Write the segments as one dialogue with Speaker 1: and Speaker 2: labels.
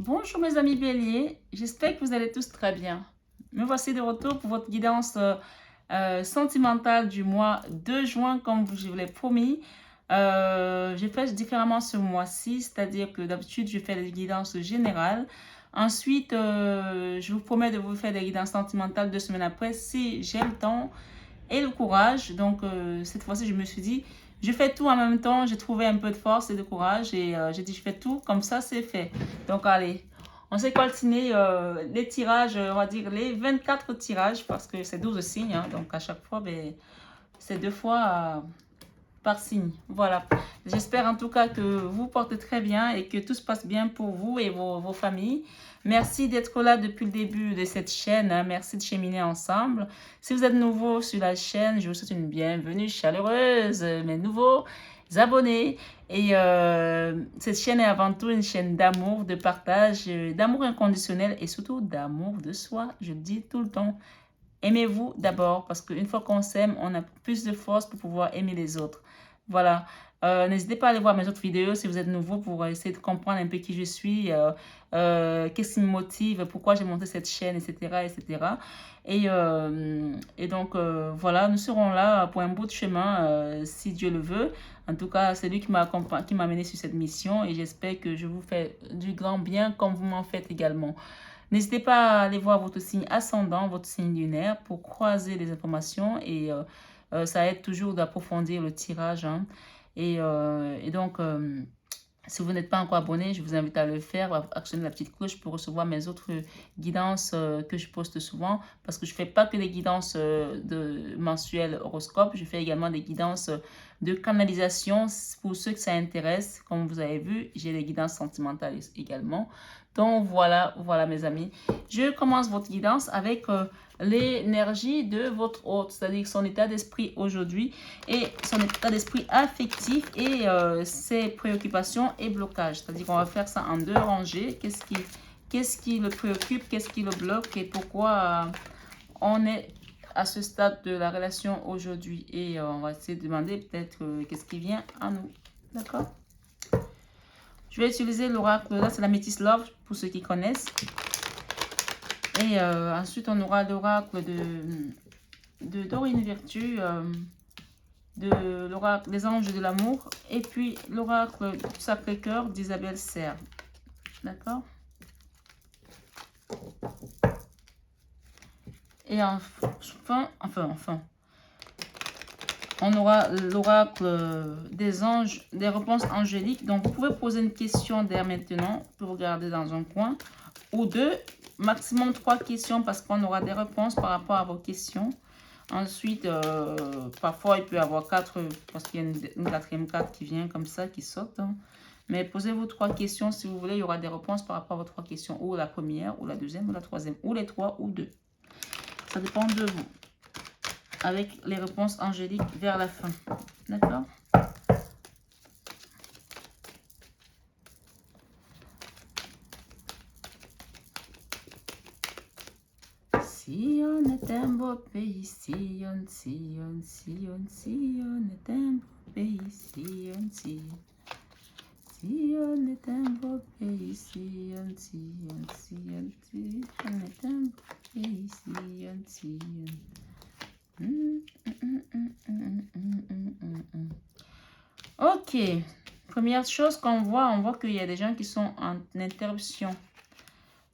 Speaker 1: Bonjour mes amis béliers, j'espère que vous allez tous très bien. Me voici de retour pour votre guidance sentimentale du mois de juin comme je vous l'ai promis. J'ai fait différemment ce mois-ci, c'est-à-dire que d'habitude je fais des guidances générales. Ensuite, je vous promets de vous faire des guidances sentimentales 2 semaines après si j'ai le temps et le courage. Donc cette fois-ci je me suis dit, je fais tout en même temps, j'ai trouvé un peu de force et de courage et j'ai dit je fais tout, comme ça c'est fait. Donc allez, on s'est coltiné les tirages, on va dire les 24 tirages parce que c'est 12 signes, hein, donc à chaque fois ben, c'est 2 fois par signe. Voilà. J'espère en tout cas que vous portez très bien et que tout se passe bien pour vous et vos familles. Merci d'être là depuis le début de cette chaîne. Hein. Merci de cheminer ensemble. Si vous êtes nouveau sur la chaîne, je vous souhaite une bienvenue chaleureuse, mes nouveaux abonnés. Et cette chaîne est avant tout une chaîne d'amour, de partage, d'amour inconditionnel et surtout d'amour de soi. Je le dis tout le temps. Aimez-vous d'abord parce qu'une fois qu'on s'aime, on a plus de force pour pouvoir aimer les autres. Voilà. N'hésitez pas à aller voir mes autres vidéos si vous êtes nouveau pour essayer de comprendre un peu qui je suis, qu'est-ce qui me motive, pourquoi j'ai monté cette chaîne, etc. etc. Et donc, voilà, nous serons là pour un bout de chemin, si Dieu le veut. En tout cas, c'est lui qui m'a mené sur cette mission et j'espère que je vous fais du grand bien comme vous m'en faites également. N'hésitez pas à aller voir votre signe ascendant, votre signe lunaire pour croiser les informations et ça aide toujours d'approfondir le tirage. Hein. Et donc, si vous n'êtes pas encore abonné, je vous invite à le faire, à actionner la petite cloche pour recevoir mes autres guidances que je poste souvent. Parce que je ne fais pas que des guidances de mensuelles horoscope, je fais également des guidances de canalisation pour ceux que ça intéresse. Comme vous avez vu, j'ai des guidances sentimentales également. Donc voilà, voilà mes amis. Je commence votre guidance avec l'énergie de votre hôte, c'est-à-dire son état d'esprit aujourd'hui et son état d'esprit affectif et ses préoccupations et blocages. C'est-à-dire qu'on va faire ça en 2 rangées. Qu'est-ce qui le préoccupe, qu'est-ce qui le bloque et pourquoi on est à ce stade de la relation aujourd'hui. Et on va essayer de demander peut-être qu'est-ce qui vient à nous. D'accord? Je vais utiliser l'oracle, là c'est la Métis Love pour ceux qui connaissent. Et ensuite on aura l'oracle de Dorine Virtue, de l'oracle des anges de l'amour et puis l'oracle du Sacré-Cœur d'Isabelle Serre. D'accord? Et enfin, on aura l'oracle des anges, des réponses angéliques. Donc, vous pouvez poser une question dès maintenant pour regarder dans un coin ou deux, maximum 3 questions parce qu'on aura des réponses par rapport à vos questions. Ensuite, parfois, il peut y avoir 4 parce qu'il y a une 4e carte qui vient comme ça, qui saute. Hein. Mais posez-vous 3 questions si vous voulez. Il y aura des réponses par rapport à vos 3 questions. Ou la première, ou la deuxième, ou la troisième, ou les 3, ou 2. Ça dépend de vous. Avec les réponses angéliques vers la fin. D'accord? Si on est un beau pays, si on est un beau pays, si on est un beau pays, si on est un beau pays, si Ok. Première chose qu'on voit, on voit qu'il y a des gens qui sont en interruption.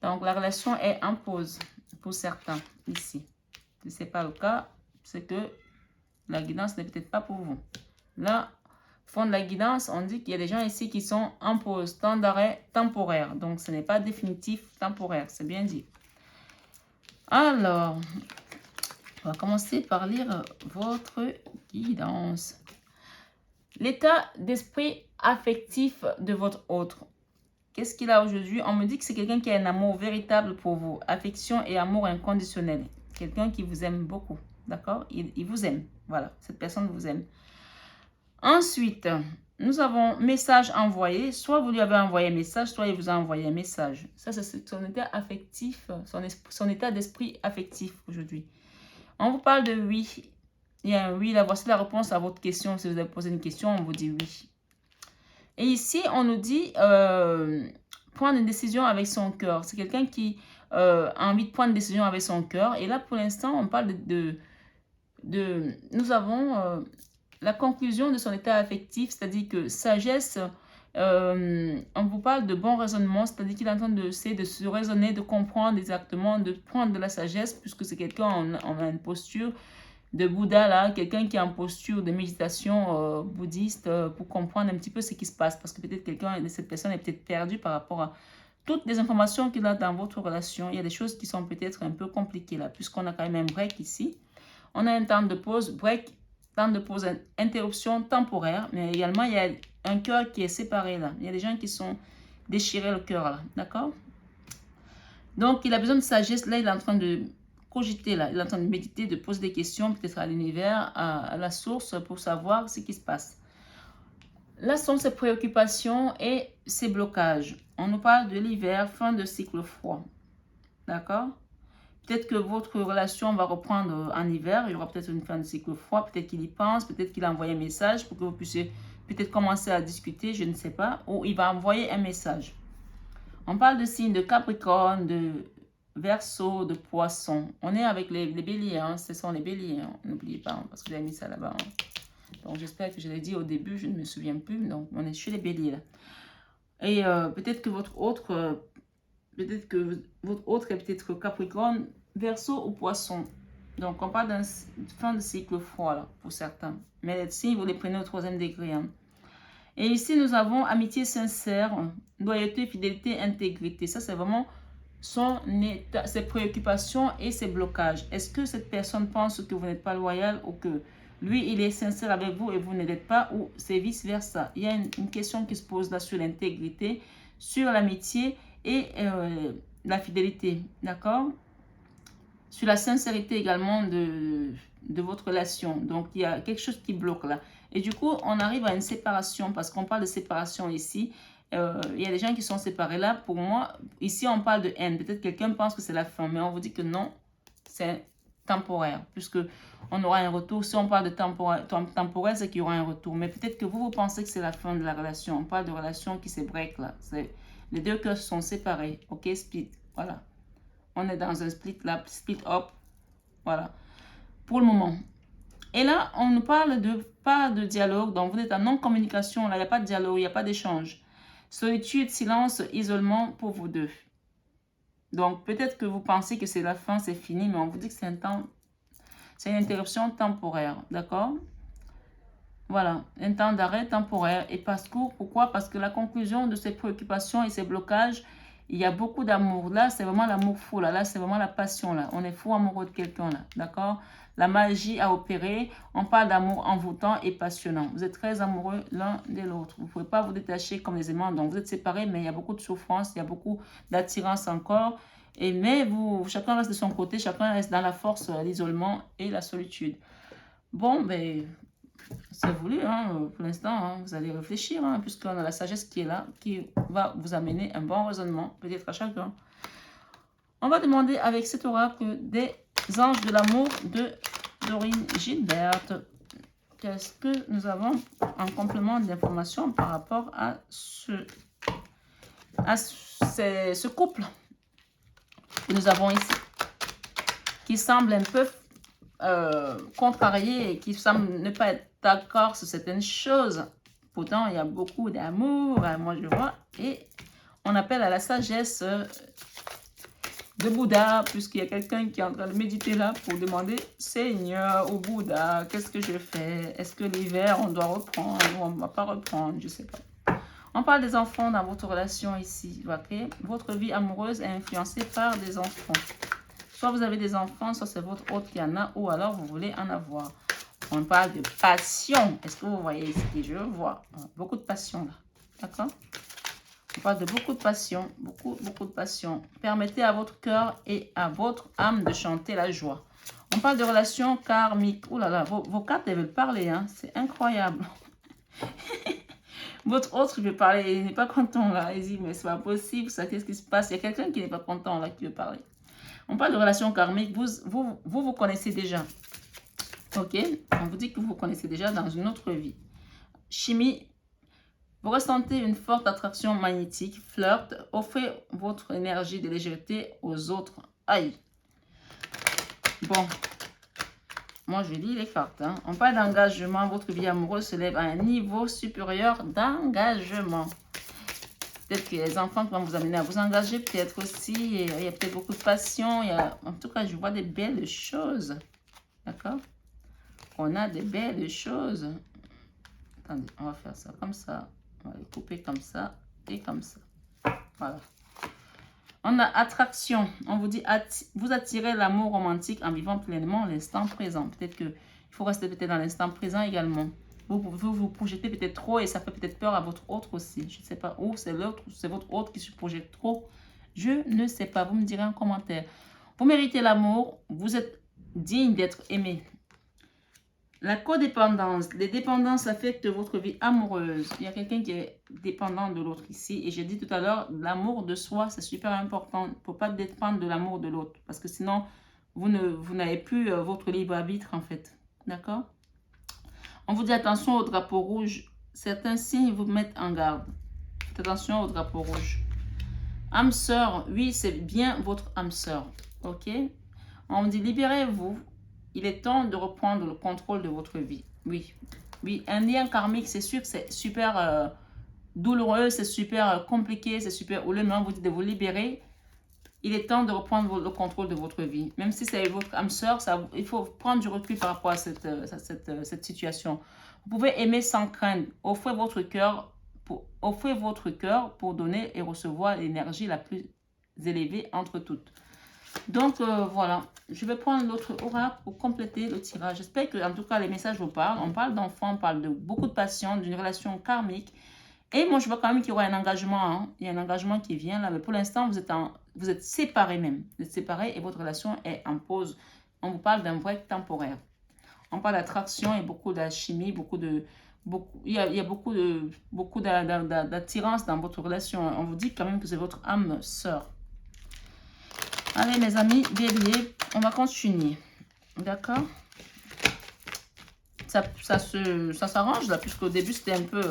Speaker 1: Donc, la relation est en pause pour certains ici. Si ce n'est pas le cas, c'est que la guidance n'est peut-être pas pour vous. Là, au fond de la guidance, on dit qu'il y a des gens ici qui sont en pause, temps d'arrêt temporaire. Donc, ce n'est pas définitif, temporaire. C'est bien dit. Alors, on va commencer par lire votre guidance. L'état d'esprit affectif de votre autre. Qu'est-ce qu'il a aujourd'hui? On me dit que c'est quelqu'un qui a un amour véritable pour vous. Affection et amour inconditionnel. Quelqu'un qui vous aime beaucoup. D'accord? Il vous aime. Voilà. Cette personne vous aime. Ensuite, nous avons message envoyé. Soit vous lui avez envoyé un message, soit il vous a envoyé un message. Ça, c'est son état affectif, son état d'esprit affectif aujourd'hui. On vous parle de oui. Il y a un oui. Là, voici la réponse à votre question. Si vous avez posé une question, on vous dit oui. Et ici, on nous dit prendre une décision avec son cœur. C'est quelqu'un qui a envie de prendre une décision avec son cœur. Et là, pour l'instant, on parle nous avons la conclusion de son état affectif, c'est-à-dire que sagesse, on vous parle de bon raisonnement, c'est-à-dire qu'il est en train de se raisonner, de comprendre exactement, de prendre de la sagesse, puisque c'est quelqu'un en a une posture de Bouddha, là, quelqu'un qui est en posture de méditation bouddhiste pour comprendre un petit peu ce qui se passe, parce que peut-être cette personne est peut-être perdue par rapport à toutes les informations qu'il a dans votre relation. Il y a des choses qui sont peut-être un peu compliquées là, puisqu'on a quand même un break ici. On a un temps de pause, break, temps de pause, interruption temporaire, mais également il y a un cœur qui est séparé là. Il y a des gens qui sont déchirés le cœur là, d'accord? Donc il a besoin de sagesse, là il est en train de cogiter là, il est en train de méditer, de poser des questions peut-être à l'univers, à la source pour savoir ce qui se passe. Là sont ses préoccupations et ses blocages. On nous parle de l'hiver, fin de cycle froid, d'accord? Peut-être que votre relation va reprendre en hiver, il y aura peut-être une fin de cycle froid, peut-être qu'il y pense, peut-être qu'il a envoyé un message pour que vous puissiez peut-être commencer à discuter, je ne sais pas, ou il va envoyer un message. On parle de signes de Capricorne, de Verseau, de Poisson. On est avec les béliers, hein, ce sont les béliers, hein. N'oubliez pas, hein, parce que j'ai mis ça là-bas. Hein. Donc j'espère que je l'ai dit au début, je ne me souviens plus, donc on est chez les béliers là. Et peut-être que votre autre est peut-être Capricorne, Verseau ou Poisson. Donc, on parle d'une fin de cycle froid, là, pour certains. Mais si vous les prenez au 3e degré. Hein. Et ici, nous avons amitié sincère, loyauté, fidélité, intégrité. Ça, c'est vraiment son état, ses préoccupations et ses blocages. Est-ce que cette personne pense que vous n'êtes pas loyal ou que lui, il est sincère avec vous et vous ne l'êtes pas, ou c'est vice-versa? Il y a une question qui se pose là sur l'intégrité, sur l'amitié et la fidélité, d'accord? Sur la sincérité également de votre relation. Donc, il y a quelque chose qui bloque là. Et du coup, on arrive à une séparation parce qu'on parle de séparation ici. Il y a des gens qui sont séparés là. Pour moi, ici, on parle de haine. Peut-être quelqu'un pense que c'est la fin, mais on vous dit que non, c'est temporaire, puisque on aura un retour. Si on parle de temporaire, c'est qu'il y aura un retour. Mais peut-être que vous pensez que c'est la fin de la relation. On parle de relation qui se break là. Les deux cœurs sont séparés. Ok, split. Voilà. On est dans un split là, split up. Voilà. Pour le moment. Et là, on nous parle de pas de dialogue. Donc, vous êtes en non-communication. Là, il n'y a pas de dialogue, il n'y a pas d'échange. Solitude, silence, isolement pour vous deux. Donc, peut-être que vous pensez que c'est la fin, c'est fini, mais on vous dit que c'est un temps, c'est une interruption temporaire. D'accord? Voilà, un temps d'arrêt temporaire. Et pourquoi? Parce que la conclusion de ces préoccupations et ces blocages, il y a beaucoup d'amour. Là, c'est vraiment l'amour fou. Là, c'est vraiment la passion. Là, on est fou amoureux de quelqu'un. Là, d'accord? La magie a opéré. On parle d'amour envoûtant et passionnant. Vous êtes très amoureux l'un de l'autre. Vous ne pouvez pas vous détacher comme les aimants. Donc, vous êtes séparés, mais il y a beaucoup de souffrance. Il y a beaucoup d'attirance encore. Mais chacun reste de son côté. Chacun reste dans la force, l'isolement et la solitude. Bon, ben... c'est voulu, hein, pour l'instant, hein, vous allez réfléchir, hein, puisqu'on a la sagesse qui est là, qui va vous amener un bon raisonnement, peut-être à chacun. On va demander avec cet oracle des anges de l'amour de Dorine Gilberte. Qu'est-ce que nous avons en complément d'information par rapport à ce couple que nous avons ici, qui semble un peu contrarié et qui semble ne pas être d'accord sur certaines choses. Pourtant, il y a beaucoup d'amour, moi je vois, et on appelle à la sagesse de Bouddha, puisqu'il y a quelqu'un qui est en train de méditer là pour demander, Seigneur, au Bouddha, qu'est-ce que je fais? Est-ce que l'hiver, on doit reprendre ou on ne va pas reprendre? Je ne sais pas. On parle des enfants dans votre relation ici. Okay? Votre vie amoureuse est influencée par des enfants. Soit vous avez des enfants, soit c'est votre hôte qui en a, ou alors vous voulez en avoir. On parle de passion. Est-ce que vous voyez ce que je vois? Beaucoup de passion là. D'accord? On parle de beaucoup de passion. Beaucoup de passion. Permettez à votre cœur et à votre âme de chanter la joie. On parle de relations karmiques. Ouh là là, vos cartes, elles veulent parler. Hein? C'est incroyable. Votre autre, il veut parler. Il n'est pas content là. Il dit, mais c'est pas possible. Ça, qu'est-ce qui se passe? Il y a quelqu'un qui n'est pas content là, qui veut parler. On parle de relations karmiques. Vous connaissez déjà. Ok? On vous dit que vous connaissez déjà dans une autre vie. Chimie Vous ressentez une forte attraction magnétique, flirt, offrez votre énergie de légèreté aux autres. Aïe. Bon, moi je lis les cartes. Hein. On parle d'engagement, votre vie amoureuse se lève à un niveau supérieur d'engagement. Peut-être que les enfants qui vont vous amener à vous engager, peut-être aussi, il y a peut-être beaucoup de passion. En tout cas, je vois des belles choses. D'accord? On a des belles choses. Attendez, on va faire ça comme ça. On va les couper comme ça et comme ça. Voilà. On a attraction. On vous dit, vous attirez l'amour romantique en vivant pleinement l'instant présent. Peut-être qu'il faut rester peut-être dans l'instant présent également. Vous projetez peut-être trop et ça fait peut-être peur à votre autre aussi. Je ne sais pas où c'est l'autre, c'est votre autre qui se projette trop. Je ne sais pas. Vous me direz en commentaire. Vous méritez l'amour. Vous êtes digne d'être aimé. La codépendance. Les dépendances affectent votre vie amoureuse. Il y a quelqu'un qui est dépendant de l'autre ici. Et j'ai dit tout à l'heure, l'amour de soi, c'est super important. Il ne faut pas dépendre de l'amour de l'autre. Parce que sinon, vous n'avez plus votre libre arbitre en fait. D'accord? On vous dit attention au drapeau rouge. Certains signes vous mettent en garde. Faites attention au drapeau rouge. Âme sœur, oui, c'est bien votre âme sœur. Ok? On dit libérez-vous. Il est temps de reprendre le contrôle de votre vie. Oui, oui, un lien karmique, c'est sûr que c'est super douloureux, c'est super compliqué, c'est super houleux, mais on vous dit de vous libérer. Il est temps de reprendre le contrôle de votre vie. Même si c'est votre âme sœur, il faut prendre du recul par rapport à cette situation. Vous pouvez aimer sans crainte. Offrez votre cœur pour donner et recevoir l'énergie la plus élevée entre toutes. Donc, voilà. Je vais prendre l'autre oracle pour compléter le tirage. J'espère que, en tout cas, les messages vous parlent. On parle d'enfants, on parle de beaucoup de passion, d'une relation karmique. Et moi, je vois quand même qu'il y aura un engagement. Hein. Il y a un engagement qui vient là. Mais pour l'instant, vous êtes séparés même. Vous êtes séparés et votre relation est en pause. On vous parle d'un break temporaire. On parle d'attraction et beaucoup d'alchimie, il y a beaucoup d'attirance dans votre relation. On vous dit quand même que c'est votre âme sœur. Allez mes amis, bélier, on va continuer. D'accord? Ça s'arrange là, puisqu'au début c'était un peu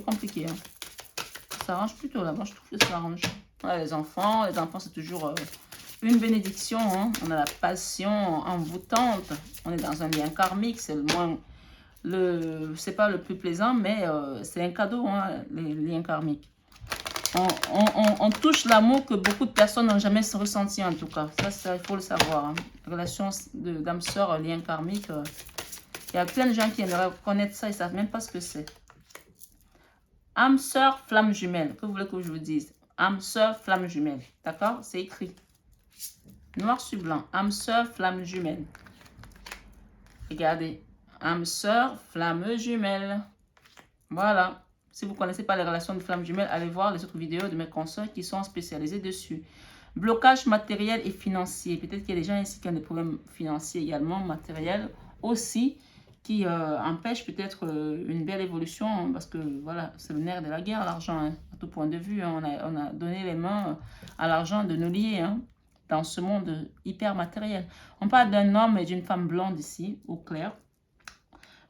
Speaker 1: compliqué. Hein. Ça s'arrange plutôt là, moi je trouve que ça s'arrange. Voilà, les enfants c'est toujours une bénédiction. Hein. On a la passion envoûtante. On est dans un lien karmique, c'est le moins... c'est pas le plus plaisant, mais c'est un cadeau, hein, les liens karmiques. On touche l'amour que beaucoup de personnes n'ont jamais ressenti en tout cas. Ça, il faut le savoir. Hein. Relation d'âme sœur, lien karmique. Il y a plein de gens qui aimeraient connaître ça, ils ne savent même pas ce que c'est. Âme sœur, flamme jumelle. Que vous voulez que je vous dise? Âme sœur, flamme jumelle. D'accord? C'est écrit. Noir sur blanc. Âme sœur, flamme jumelle. Regardez. Âme sœur, flamme jumelle. Voilà. Si vous ne connaissez pas les relations de flammes jumelles, allez voir les autres vidéos de mes consoeurs qui sont spécialisées dessus. Blocage matériel et financier. Peut-être qu'il y a des gens ici qui ont des problèmes financiers également, matériels aussi, qui empêchent peut-être une belle évolution. Hein, parce que voilà, c'est le nerf de la guerre, l'argent. Hein, à tout point de vue, hein, on a donné les mains à l'argent de nous lier hein, dans ce monde hyper matériel. On parle d'un homme et d'une femme blonde ici, au clair.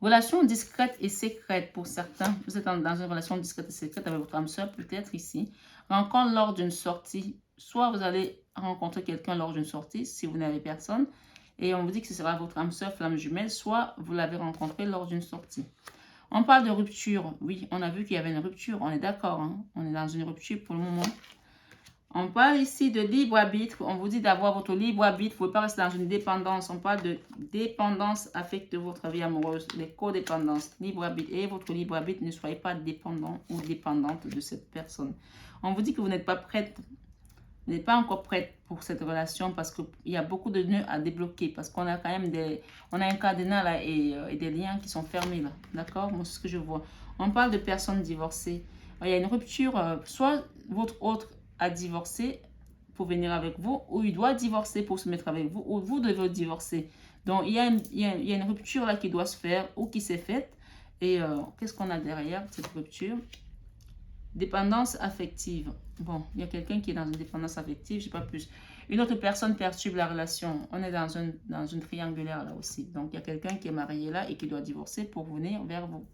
Speaker 1: Relation discrète et secrète pour certains. Vous êtes dans une relation discrète et secrète avec votre âme sœur, peut-être ici. Rencontre lors d'une sortie. Soit vous allez rencontrer quelqu'un lors d'une sortie, si vous n'avez personne. Et on vous dit que ce sera votre âme sœur, flamme jumelle. Soit vous l'avez rencontré lors d'une sortie. On parle de rupture. Oui, on a vu qu'il y avait une rupture. On est d'accord. Hein? On est dans une rupture pour le moment. On parle ici de libre arbitre. On vous dit d'avoir votre libre arbitre. Vous ne pouvez pas rester dans une dépendance. On parle de dépendance affecte votre vie amoureuse. Les codépendances. Libre arbitre. Et votre libre arbitre, ne soyez pas dépendant ou dépendante de cette personne. On vous dit que vous n'êtes pas prête. Vous n'êtes pas encore prête pour cette relation parce qu'il y a beaucoup de nœuds à débloquer. Parce qu'on a quand même on a un cadenas là et des liens qui sont fermés là. D'accord? Moi, c'est ce que je vois. On parle de personnes divorcées. Il y a une rupture. Soit votre autre à divorcer pour venir avec vous, ou il doit divorcer pour se mettre avec vous, ou vous devez divorcer. Donc, il y a une rupture là qui doit se faire, ou qui s'est faite. Et qu'est-ce qu'on a derrière cette rupture? Dépendance affective. Bon, il y a quelqu'un qui est dans une dépendance affective, je ne sais pas plus. Une autre personne perturbe la relation. On est dans une triangulaire là aussi. Donc, il y a quelqu'un qui est marié là et qui doit divorcer pour venir vers vous.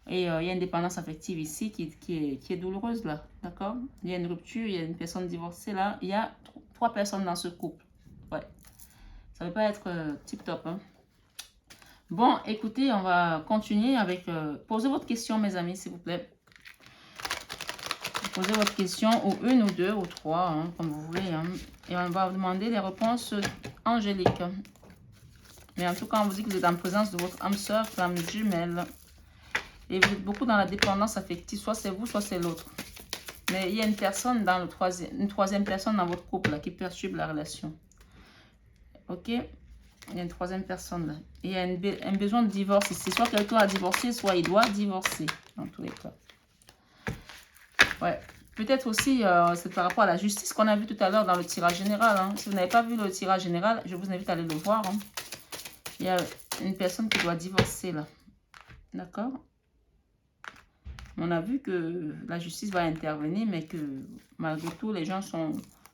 Speaker 1: Et il y a une dépendance affective ici qui est douloureuse là, d'accord? Il y a une rupture, il y a une personne divorcée là. Il y a 3 personnes dans ce couple. Ouais, ça ne veut pas être tip top, hein. Bon, écoutez, on va continuer avec... posez votre question, mes amis, s'il vous plaît. Posez votre question, ou une, ou deux, ou trois, hein, comme vous voulez. Hein. Et on va vous demander les réponses angéliques. Mais en tout cas, on vous dit que vous êtes en présence de votre âme sœur, flamme jumelle. Et vous êtes beaucoup dans la dépendance affective. Soit c'est vous, soit c'est l'autre. Mais il y a une personne dans une troisième personne dans votre couple là, qui perturbe la relation. Ok? Il y a une troisième personne là. Et il y a un besoin de divorce ici. Soit quelqu'un a divorcé, soit il doit divorcer. Dans tous les cas. Ouais. Peut-être aussi, c'est par rapport à la justice qu'on a vu tout à l'heure dans le tirage général. Hein. Si vous n'avez pas vu le tirage général, je vous invite à aller le voir. Hein. Il y a une personne qui doit divorcer là. D'accord? On a vu que la justice va intervenir, mais que malgré tout, les gens ne sont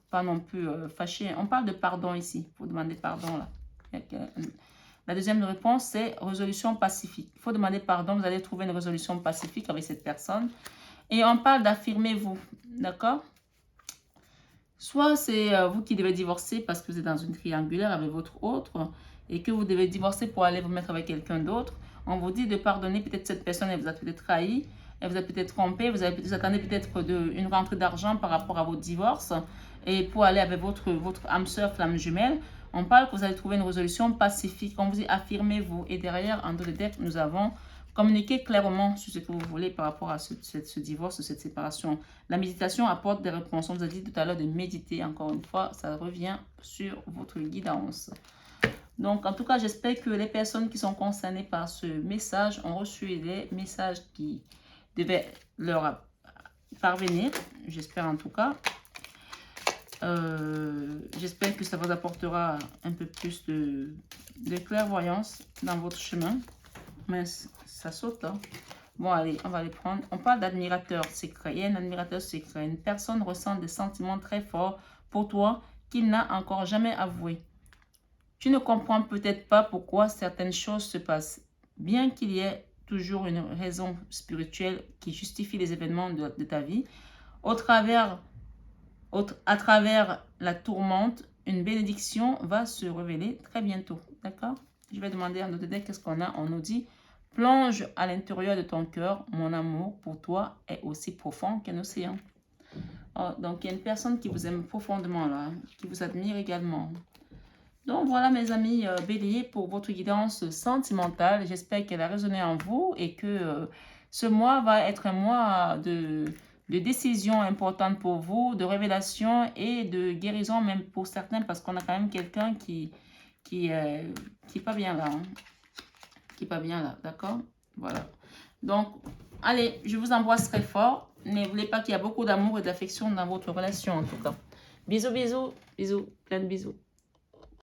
Speaker 1: pas non plus fâchés. On parle de pardon ici. Il faut demander pardon là. La deuxième réponse, c'est résolution pacifique. Il faut demander pardon. Vous allez trouver une résolution pacifique avec cette personne. Et on parle d'affirmer vous. D'accord? Soit c'est vous qui devez divorcer parce que vous êtes dans une triangulaire avec votre autre et que vous devez divorcer pour aller vous mettre avec quelqu'un d'autre. On vous dit de pardonner peut-être cette personne, elle vous a peut-être trahi, elle vous a peut-être trompé, vous attendez peut-être une rentrée d'argent par rapport à votre divorce et pour aller avec votre âme sœur, flamme jumelle. On parle que vous allez trouver une résolution pacifique. On vous dit affirmez-vous. Et derrière, en dos de deck, nous avons communiqué clairement sur ce que vous voulez par rapport à ce divorce, cette séparation. La méditation apporte des réponses. On vous a dit tout à l'heure de méditer. Encore une fois, ça revient sur votre guidance. Donc, en tout cas, j'espère que les personnes qui sont concernées par ce message ont reçu les messages qui devaient leur parvenir. J'espère en tout cas. J'espère que ça vous apportera un peu plus de clairvoyance dans votre chemin. Mais ça saute là. Bon, allez, on va les prendre. On parle d'admirateur secret. Il y a un admirateur secret. Une personne ressent des sentiments très forts pour toi qu'il n'a encore jamais avoué. Tu ne comprends peut-être pas pourquoi certaines choses se passent. Bien qu'il y ait toujours une raison spirituelle qui justifie les événements de ta vie, à travers la tourmente, une bénédiction va se révéler très bientôt. D'accord? Je vais demander à notre deck qu'est-ce qu'on a. On nous dit, plonge à l'intérieur de ton cœur, mon amour pour toi est aussi profond qu'un océan. Oh, donc, il y a une personne qui vous aime profondément là, hein, qui vous admire également. Donc, voilà mes amis béliers pour votre guidance sentimentale. J'espère qu'elle a résonné en vous et que ce mois va être un mois de décisions importantes pour vous, de révélation et de guérison même pour certains parce qu'on a quand même quelqu'un qui est pas bien là. Hein. Qui est pas bien là, d'accord? Voilà. Donc, allez, je vous embrasse très fort. N'oubliez pas qu'il y a beaucoup d'amour et d'affection dans votre relation en tout cas. Bisous, bisous, bisous, plein de bisous.